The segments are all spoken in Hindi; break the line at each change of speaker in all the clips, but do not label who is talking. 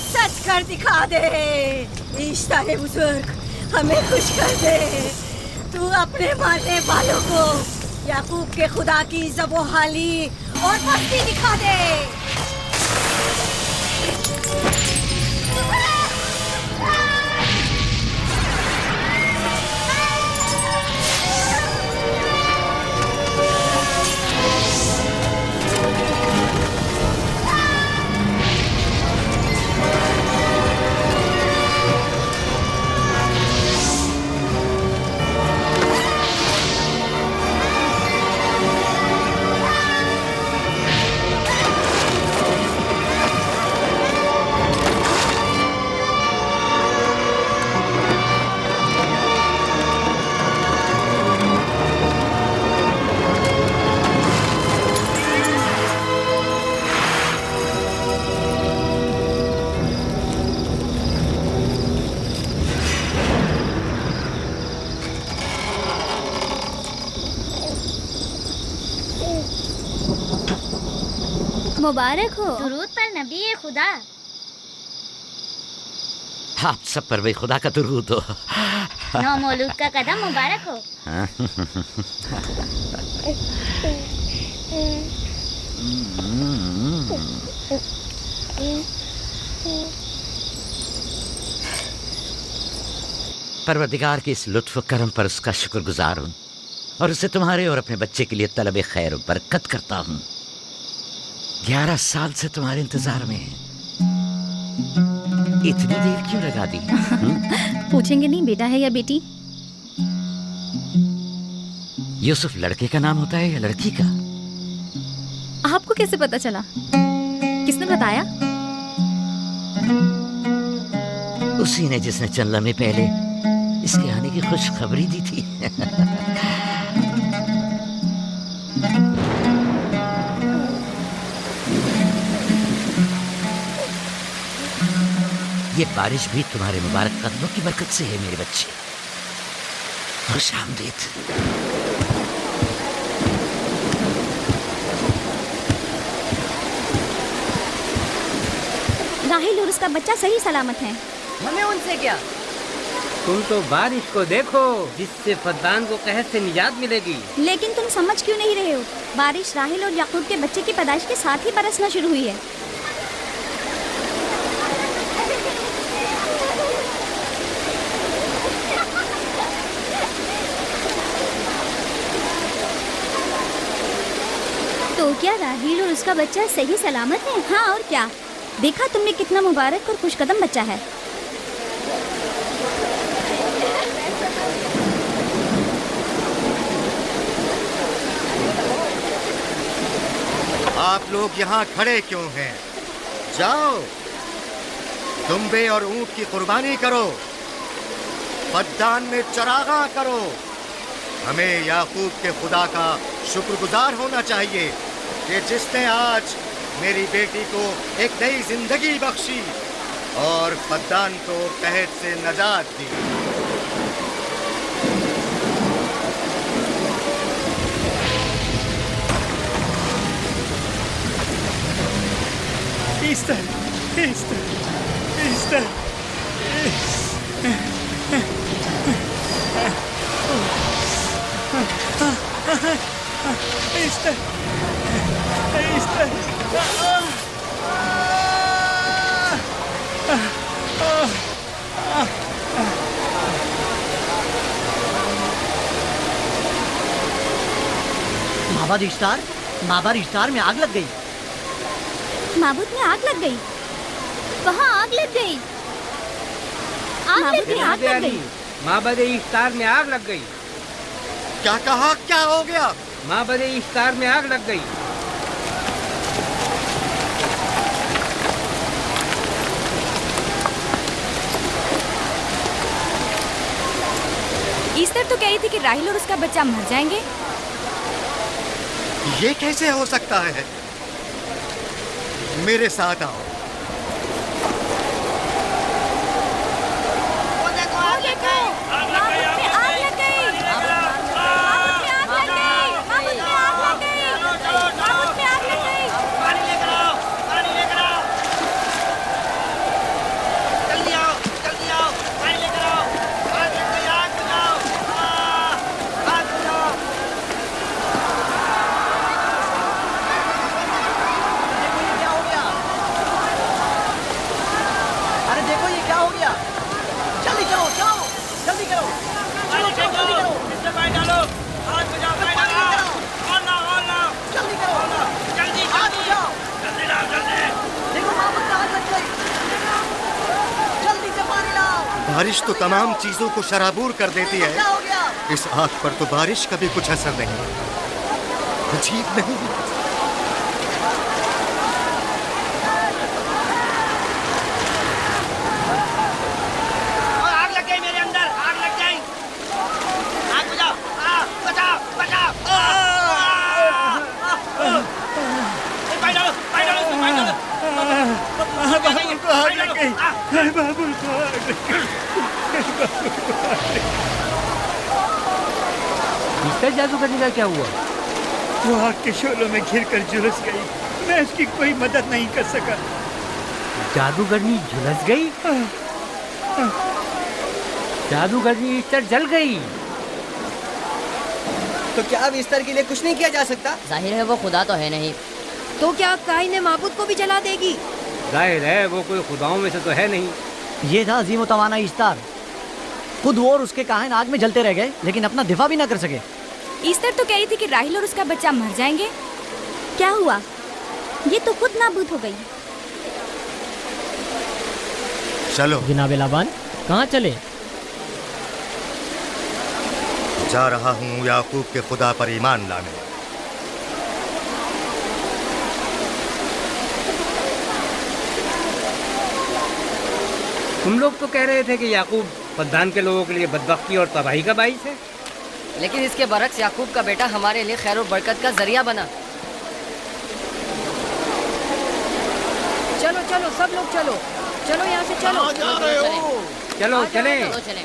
सच कर दिखा दे। इश्ता है बुजुर्ग, हमें खुश कर दे। तू अपने मारने वालों को याकूब के खुदा की ज़बो-हाली और मस्ती दिखा दे।
मुबारक हो। दुरूद पर नबी खुदा।
आप सब पर भी खुदा का दुरूद हो।
नौ मौलूद का कदम मुबारक हो।
परवरदिगार की इस लुत्फ करम पर उसका शुक्रगुजार हूँ और उसे तुम्हारे और अपने बच्चे के लिए तलब खैर और बरकत करता हूँ। 11 साल से तुम्हारे इंतजार में है। इतनी देर क्यों लगा दी?
पूछेंगे नहीं बेटा है या बेटी?
यूसुफ लड़के का नाम होता है या लड़की का?
आपको कैसे पता चला? किसने बताया?
उसी ने जिसने चंद लम्हे पहले इसके आने की खुशखबरी दी थी। ये बारिश भी तुम्हारे मुबारक कदमों की बरकत से है मेरे बच्चे। खुश आमदीद।
राहिल और उसका बच्चा सही सलामत है।
हमें उनसे क्या? तुम तो बारिश को देखो जिससे फद्दान को कहर से निजात मिलेगी।
लेकिन तुम समझ क्यों नहीं रहे हो? बारिश राहिल और याकूब के बच्चे की पैदाइश के साथ ही बरसना शुरू हुई है। तो क्या राहिल और उसका बच्चा सही सलामत है? हाँ और क्या? देखा तुमने कितना मुबारक और खुशकदम बच्चा है।
आप लोग यहाँ खड़े क्यों हैं? जाओ, दुम्बे और ऊंट की कुर्बानी करो, फद्दान में चरागा करो। हमें याकूब के खुदा का शुक्रगुजार होना चाहिए कि जिसने आज मेरी बेटी को एक नई जिंदगी बख्शी और फद्दान को कहर से नजात दी।
Ishtar, Ishtar, Ishtar. Ishtar, Ishtar.
माबाद इश्तार में आग लग गई।
माबूद में आग लग गई? कहाँ आग लग गई? माबूद में आग लग गई।
माबद इफ्तार में आग लग गई।
क्या कहा? क्या हो गया?
माबद इफ्तार में आग लग गई।
ईस्टर तो कह रही थी कि राहिल और उसका बच्चा मर जाएंगे।
ये कैसे हो सकता है? मेरे साथ आओ।
क्या हो गया? जल्दी करो, जाओ, जल्दी करो, चलो, चलो, जल्दी करो, जल्दी करो, आग बुझाओ, देखो मामूद को आग लग गई, जल्दी से पानी लाओ।
बारिश तो तमाम चीजों को शराबूर कर देती है,
क्या हो गया?
इस आग पर तो बारिश का भी कुछ असर नहीं। अजीब नहीं?
आग लग गई मेरे अंदर, आग लग गई। आग बुझाओ, बचाओ, बचाओ। पानी डालो, पानी डालो, पानी डालो।
बाबुल को आग लग गई, बाबुल को आग लग गई।
मिस्टर जादूगरनी का क्या हुआ?
वो आग के शोलों में घिरकर झुलस गई। मैं उसकी कोई मदद नहीं कर सका।
जादूगरनी झुलस गई? जादूगरनी इस्तर जल गई।
तो क्या अब इस्तर के लिए कुछ नहीं किया जा सकता?
जाहिर है वो खुदा तो है नहीं।
तो क्या काइन माबूद को भी जला देगी?
जाहिर है वो कोई खुदाओं में से तो है नहीं।
ये था अजीम तवाना इस्तार। खुद वो और उसके काहिन आग में जलते रह गए, लेकिन अपना दिफा भी ना कर सके।
ईस्टर तो कह रही थी कि राहिल और उसका बच्चा मर जाएंगे। क्या हुआ? ये तो खुद नाबूद हो गई।
चलो,
जनाब लाबान, कहाँ चले?
जा रहा हूँ याकूब के खुदा पर ईमान लाने।
तुम लोग तो कह रहे थे कि याकूब पद्दान के लोगों के लिए बदबख्ती और तबाही का बाइस है,
लेकिन इसके बरक्स याकूब का बेटा हमारे लिए खैर और बरकत का जरिया बना।
चलो चलो सब लोग चलो, चलो यहाँ से चलो।
चलो चले,
चले।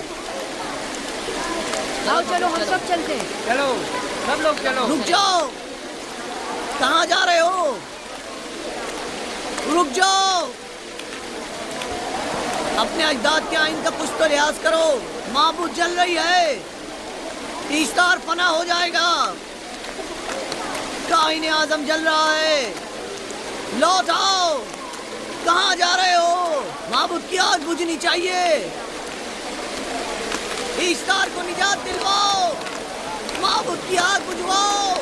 आओ चलो हम सब चलते हैं।
चलो सब लोग चलो।
रुक जाओ, कहाँ जा रहे हो? रुक जाओ, अपने अजदाद के आइन का कुछ तो लिहाज करो। माबूद जल रही है, ईस्तार फना हो जाएगा। काइन आजम जल रहा है, लौट आओ। कहाँ जा रहे हो? माबूद की आग बुझनी चाहिए। ईस्तार को निजात दिलवाओ, माबूद की आग बुझवाओ।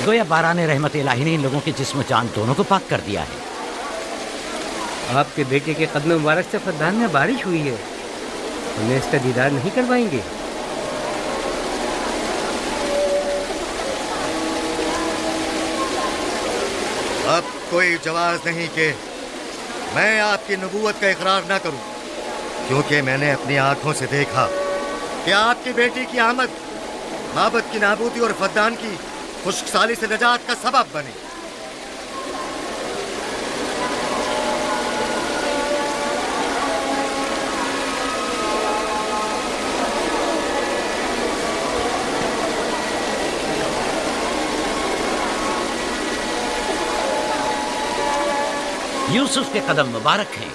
गोया बाराने रहमत इलाही ने इन लोगों के जिस्म जान दोनों को पाक कर दिया है।
आपके बेटे के कदम मुबारक से फद्दान में बारिश हुई है, हमें इसका दीदार नहीं करवाएंगे?
अब कोई जवाब नहीं कि मैं आपकी नबूवत का इकरार ना करूं, क्योंकि मैंने अपनी आंखों से देखा कि आपकी बेटी की आमद माबद की नाबूदी और फद्दान की खुश्कसाली से निजात का सबब बनी।
यूसुफ के कदम मुबारक हैं,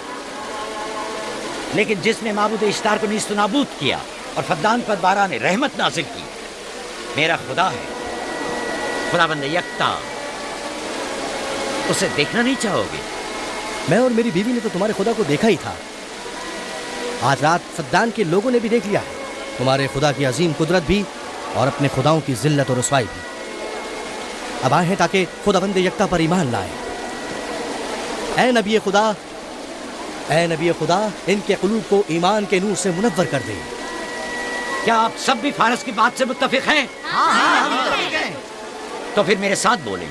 लेकिन जिसने माबूद इश्तार को नीस्त नाबूद किया और फद्दान पर बारा ने रहमत नाजिल की, मेरा खुदा है, खुदाबंद यकता। उसे देखना नहीं चाहोगे?
मैं और मेरी बीवी ने तो तुम्हारे खुदा को देखा ही था।
आज रात फद्दान के लोगों ने भी देख लिया है तुम्हारे खुदा की अजीम कुदरत भी और अपने खुदाओं की जिल्लत और रुसवाई भी। अब आए हैं ताकि खुदावंद यकता पर ईमान लाए। ऐ नबी खुदा, इनके कुलूब को ईमान के नूर से मुनव्वर कर दे।
क्या आप सब भी फारस की बात से मुत्तफिक हैं? तो फिर मेरे साथ बोलें।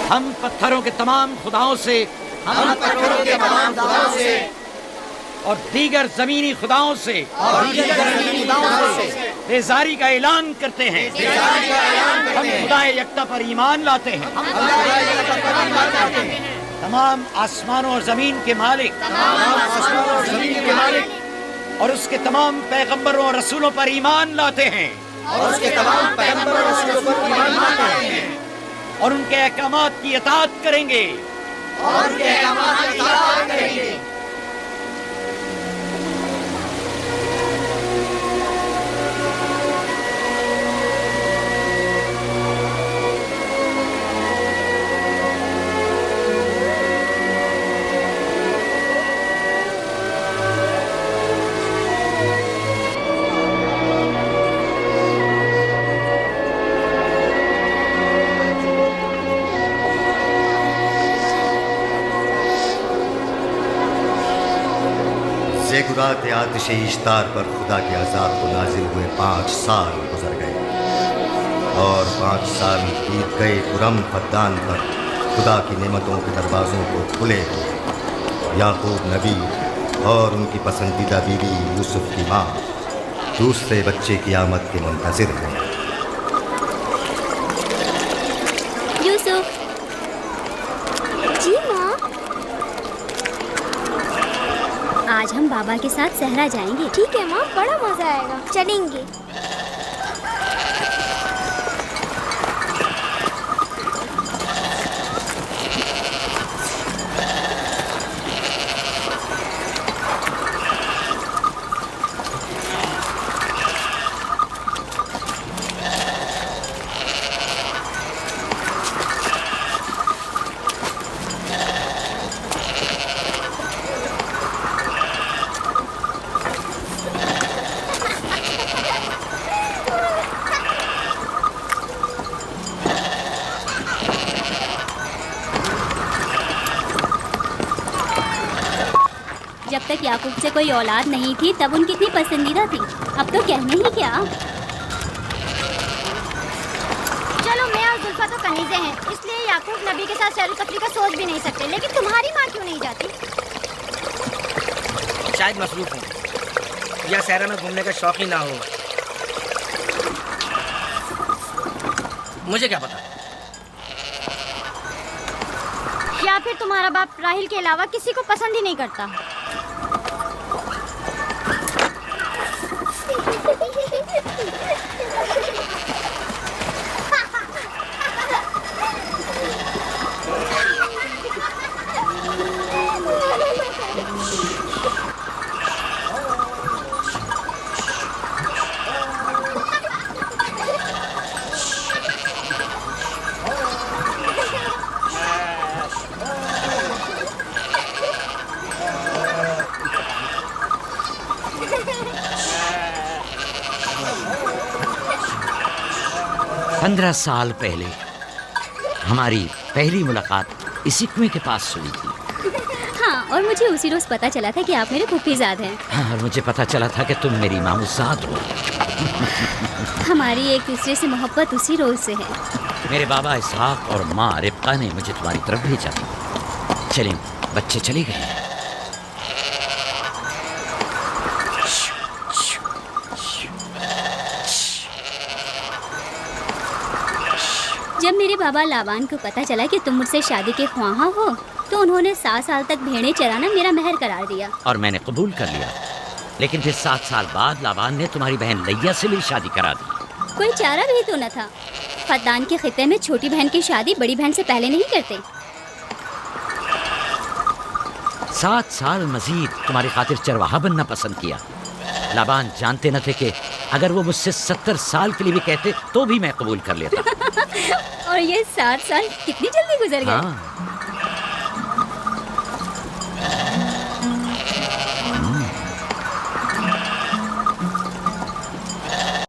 हम पत्थरों के तमाम खुदाओं से और दीगर जमीनी खुदाओं से बेजारी का ऐलान करते हैं। हम खुदा यकता पर ईमान लाते हैं। तमाम आसमानों और जमीन के मालिक और उसके तमाम पैगंबरों और रसूलों पर ईमान लाते हैं और उनके अहकामात की इताअत करेंगे।
ज़ेगुरात आतिश इश्तार पर खुदा के अज़ाब को नाजिल हुए 5 साल गुजर गए और 5 साल बीत गए कुरम फद्दान पर खुदा की नेमतों के दरवाज़ों को खुले हुए। याकूब नबी और उनकी पसंदीदा बीवी यूसुफ की माँ दूसरे बच्चे की आमद के मुंतज़िर हैं।
यूसुफ। जी माँ। आज हम बाबा के साथ सहरा जाएंगे।
ठीक है माँ, बड़ा मजा आएगा, चलेंगे।
जब तक याकूब से कोई औलाद नहीं थी तब उनकी इतनी पसंदीदा थी, अब तो कहने ही क्या।
चलो, मैं और जुल्फा तो कनीज़े हैं, इसलिए याकूब नबी के साथ सैर तफरीह का सोच भी नहीं सकते, लेकिन तुम्हारी माँ क्यों नहीं जाती?
शायद मसरूफ हूँ या सहरा में घूमने का शौक ही ना हो, मुझे क्या पता।
या फिर तुम्हारा बाप राहिल के अलावा किसी को पसंद ही नहीं करता।
पंद्रह साल पहले हमारी पहली मुलाकात इसी कुएं के पास हुई थी।
हाँ, और मुझे उसी रोज पता चला था कि आप मेरे फूफीजाद हैं।
हाँ, और मुझे पता चला था कि तुम मेरी मामूजाद हो।
हमारी एक दूसरे से मोहब्बत उसी रोज से है।
मेरे बाबा इसहाक और माँ रिब्का ने मुझे तुम्हारी तरफ भेजा। चलें, बच्चे चले गए।
जब मेरे बाबा लाबान को पता चला कि तुम मुझसे शादी के ख्वाहा हो तो उन्होंने 7 साल तक भेड़ें चराना मेरा महर करार दिया।
और मैंने कबूल कर लिया। लेकिन फिर 7 साल बाद लाबान ने तुम्हारी बहन लैया से मेरी शादी करा दी।
कोई चारा भी तो न था। फद्दान के खित्ते में छोटी बहन की शादी बड़ी बहन से पहले नहीं करते।
7 साल मजीद तुम्हारी खातिर चरवाहा बनना पसंद किया। लाबान जानते न थे कि अगर वो मुझसे 70 साल के लिए भी कहते तो भी मैं कबूल कर लेता।
और ये 7 साल कितनी जल्दी गुजर गए।
हाँ।